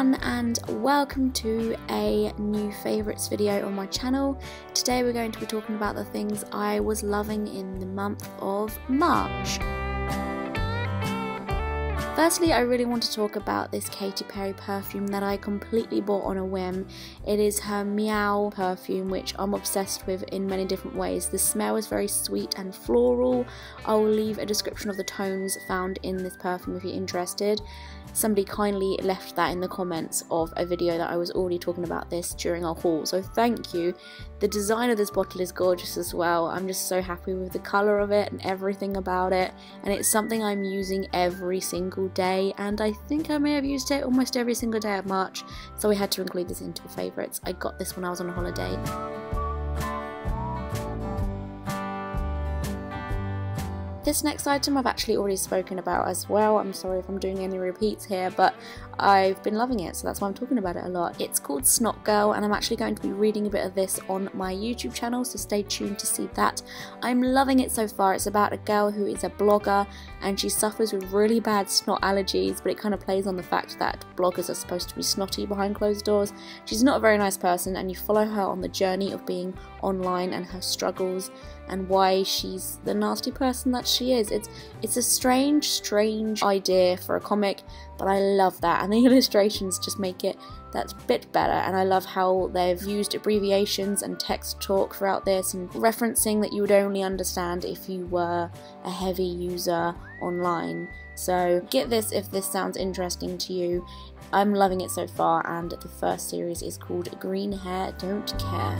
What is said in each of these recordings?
everyone, and welcome to a new favourites video on my channel. Today we're going to be talking about the things I was loving in the month of March. Firstly, I really want to talk about this Katy Perry perfume that I completely bought on a whim. It is her Meow perfume, which I'm obsessed with in many different ways. The smell is very sweet and floral. I will leave a description of the tones found in this perfume if you're interested. Somebody kindly left that in the comments of a video that I was already talking about this during our haul, so thank you. The design of this bottle is gorgeous as well. I'm just so happy with the colour of it and everything about it, and it's something I'm using every single day, and I think I may have used it almost every single day of March, so we had to include this into favourites. I got this when I was on a holiday. This next item I've actually already spoken about as well. I'm sorry if I'm doing any repeats here, but I've been loving it, so that's why I'm talking about it a lot. It's called Snot Girl, and I'm actually going to be reading a bit of this on my YouTube channel, so stay tuned to see that. I'm loving it so far. It's about a girl who is a blogger, and she suffers with really bad snot allergies, but it kind of plays on the fact that bloggers are supposed to be snotty behind closed doors. She's not a very nice person, and you follow her on the journey of being online and her struggles and why she's the nasty person that she is. It's a strange idea for a comic, but I love that, and the illustrations just make it that bit better, and I love how they've used abbreviations and text talk throughout this and referencing that you would only understand if you were a heavy user online. So get this if this sounds interesting to you. I'm loving it so far, and the first series is called Green Hair Don't Care.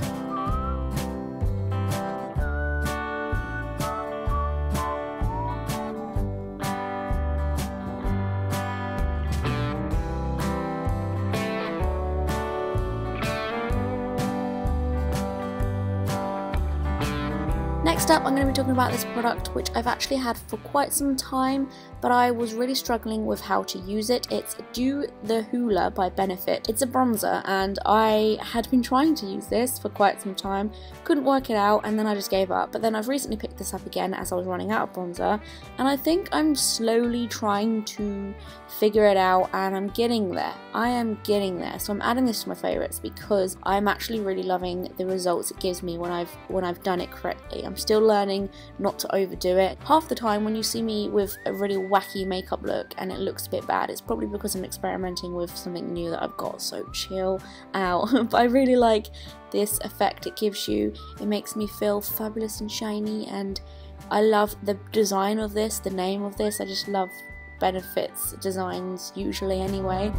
Next up, I'm going to be talking about this product which I've actually had for quite some time, but I was really struggling with how to use it. It's Do the Hoola by Benefit. It's a bronzer, and I had been trying to use this for quite some time, couldn't work it out, and then I just gave up. But then I've recently picked this up again as I was running out of bronzer, and I think I'm slowly trying to figure it out, and I'm getting there. I am getting there. So I'm adding this to my favourites because I'm actually really loving the results it gives me when I've done it correctly. I'm still learning not to overdo it. Half the time when you see me with a really wacky makeup look and it looks a bit bad, it's probably because I'm experimenting with something new that I've got, so chill out. But I really like this effect it gives you. It makes me feel fabulous and shiny, and I love the design of this, the name of this. I just love Benefit's designs usually anyway.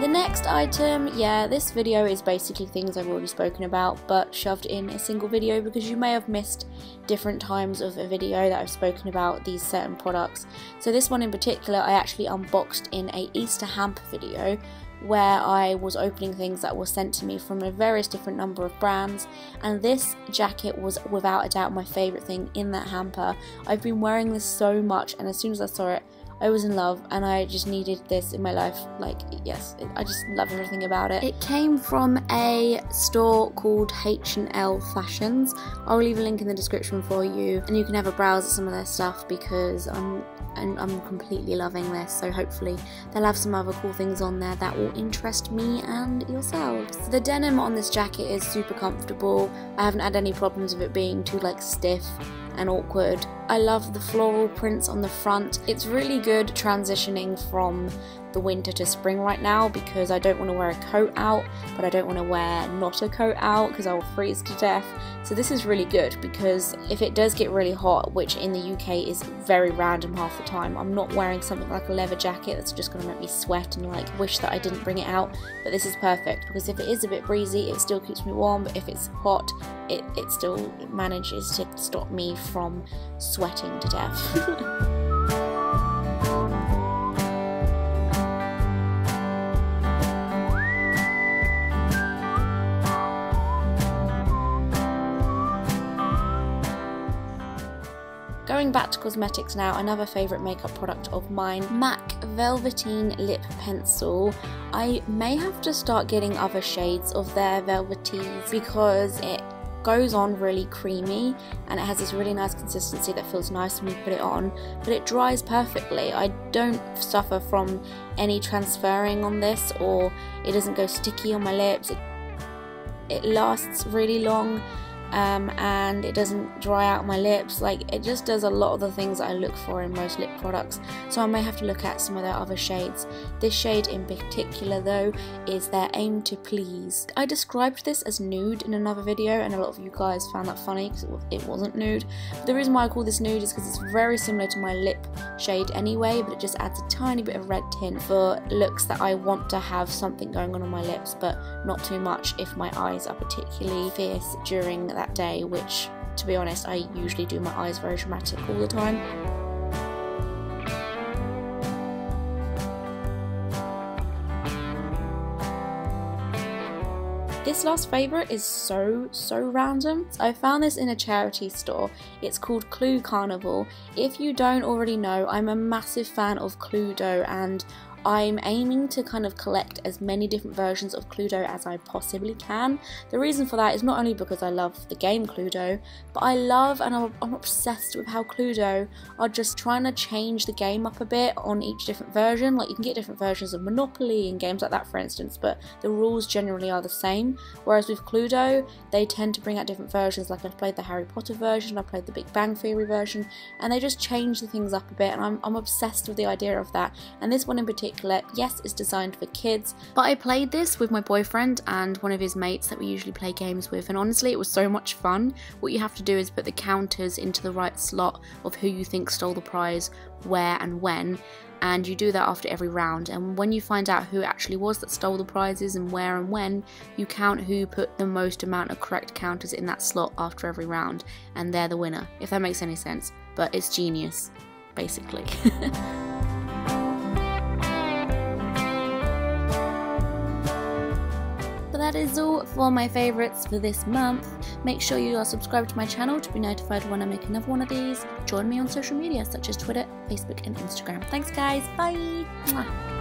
The next item, yeah, this video is basically things I've already spoken about but shoved in a single video because you may have missed different times of a video that I've spoken about these certain products. So this one in particular I actually unboxed in a Easter hamper video where I was opening things that were sent to me from a various different number of brands, and this jacket was without a doubt my favourite thing in that hamper. I've been wearing this so much, and as soon as I saw it I was in love, and I just needed this in my life. Like, yes, I just love everything about it. It came from a store called H&L Fashions. I'll leave a link in the description for you, and you can have a browse at some of their stuff because I'm completely loving this, so hopefully they'll have some other cool things on there that will interest me and yourselves. The denim on this jacket is super comfortable. I haven't had any problems with it being too like stiff and awkward. I love the floral prints on the front. It's really good transitioning from the winter to spring right now because I don't want to wear a coat out, but I don't want to wear not a coat out because I will freeze to death. So this is really good because if it does get really hot, which in the UK is very random half the time, I'm not wearing something like a leather jacket that's just going to make me sweat and like wish that I didn't bring it out. But this is perfect because if it is a bit breezy, it still keeps me warm, but if it's hot, it still manages to stop me from sweating to death. Going back to cosmetics now, another favourite makeup product of mine, MAC Velveteen Lip Pencil. I may have to start getting other shades of their Velvetees because it goes on really creamy and it has this really nice consistency that feels nice when you put it on, but it dries perfectly. I don't suffer from any transferring on this, or it doesn't go sticky on my lips. It lasts really long, and it doesn't dry out my lips. Like, it just does a lot of the things that I look for in most lip products, so I may have to look at some of their other shades. This shade in particular though is their Aim to Please. I described this as nude in another video and a lot of you guys found that funny because it wasn't nude. But the reason why I call this nude is because it's very similar to my lip shade anyway, but it just adds a tiny bit of red tint for looks that I want to have something going on my lips, but not too much if my eyes are particularly fierce during that day, which, to be honest, I usually do my eyes very dramatic all the time. This last favourite is so random. I found this in a charity store. It's called Clue Carnival. If you don't already know, I'm a massive fan of Cluedo, and I'm aiming to kind of collect as many different versions of Cluedo as I possibly can. The reason for that is not only because I love the game Cluedo, but I love and I'm obsessed with how Cluedo are just trying to change the game up a bit on each different version. Like, you can get different versions of Monopoly and games like that, for instance, but the rules generally are the same. Whereas with Cluedo, they tend to bring out different versions. Like, I've played the Harry Potter version, I've played the Big Bang Theory version, and they just change the things up a bit, and I'm obsessed with the idea of that. And this one in particular, yes, it's designed for kids, but I played this with my boyfriend and one of his mates that we usually play games with, and honestly it was so much fun. What you have to do is put the counters into the right slot of who you think stole the prize, where and when, and you do that after every round, and when you find out who it actually was that stole the prizes and where and when, you count who put the most amount of correct counters in that slot after every round, and they're the winner, if that makes any sense. But it's genius, basically. That is all for my favourites for this month. Make sure you are subscribed to my channel to be notified when I make another one of these. Join me on social media such as Twitter, Facebook and Instagram. Thanks guys, bye! Mwah.